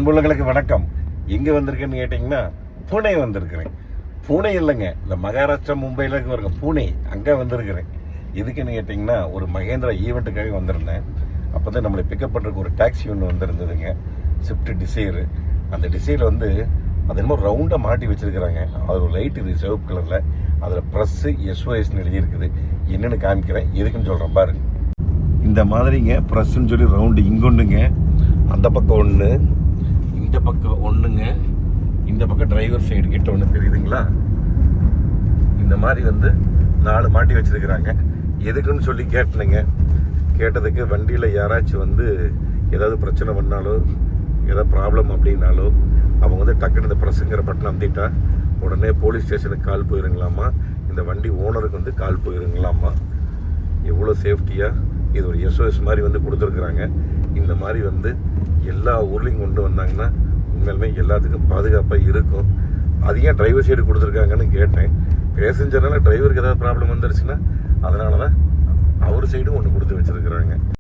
அன்புள்ளங்களுக்கு வணக்கம். எங்கே வந்திருக்கேன்னு கேட்டிங்கன்னா பூனே வந்திருக்கிறேன். பூனே இல்லைங்க, இந்த மகாராஷ்டிரா மும்பையில் இருக்க பூனே, அங்கே வந்திருக்கிறேன். எதுக்குன்னு கேட்டிங்கன்னா ஒரு மகேந்திரா ஈவெண்ட்டுக்காக வந்திருந்தேன். அப்போ தான் நம்மளை பிக்கப் பண்ணுறதுக்கு ஒரு டாக்ஸி ஒன்று வந்திருந்ததுங்க, ஸ்விஃப்ட் டிசைரு. அந்த டிசைரில் வந்து அது என்னமோ ரவுண்டாக மாட்டி வச்சுருக்கிறாங்க. அது ஒரு லைட் இருக்குது சிவப்பு கலரில், அதில் ப்ரெஸ்ஸு SOSன்னு எழுதியிருக்குது. என்னென்னு காமிக்கிறேன், எதுக்குன்னு சொல்கிறேன் பாருங்க. இந்த மாதிரிங்க ப்ரெஸ்ஸுன்னு சொல்லி ரவுண்டு இங்கொண்டுங்க, அந்த பக்கம் ஒன்று, இந்த பக்கம் ஒன்றுங்க, இந்த பக்கம் டிரைவர் சைடு கிட்ட ஒன்று தெரியுதுங்களா. இந்த மாதிரி வந்து 4 மாட்டி வச்சுருக்கிறாங்க. எதுக்குன்னு சொல்லி கேட்டனுங்க. கேட்டதுக்கு வண்டியில் யாராச்சும் வந்து ஏதாவது பிரச்சனை பண்ணாலோ ஏதாவது ப்ராப்ளம் அப்படின்னாலோ அவங்க வந்து டக்குன்னு இந்த ப்ரெஸ்ஸுங்கிற பட்டன் அமுத்திட்டா உடனே போலீஸ் ஸ்டேஷனுக்கு கால் போயிருங்களாமா, இந்த வண்டி ஓனருக்கு வந்து கால் போயிருங்களாமா. எவ்வளோ சேஃப்டியாக இது ஒரு SOS மாதிரி வந்து கொடுத்துருக்குறாங்க. இந்த மாதிரி வந்து எல்லா ஊர்லேயும் கொண்டு வந்தாங்கன்னா உண்மையிலுமே எல்லாத்துக்கும் பாதுகாப்பாக இருக்கும். அது ஏன் டிரைவர் சைடு கொடுத்துருக்காங்கன்னு கேட்டேன். பேசஞ்சர்னால டிரைவருக்கு ஏதாவது ப்ராப்ளம் வந்துருச்சுன்னா அதனால தான் அவர் சைடும் ஒன்று கொடுத்து வச்சுருக்குறாங்க.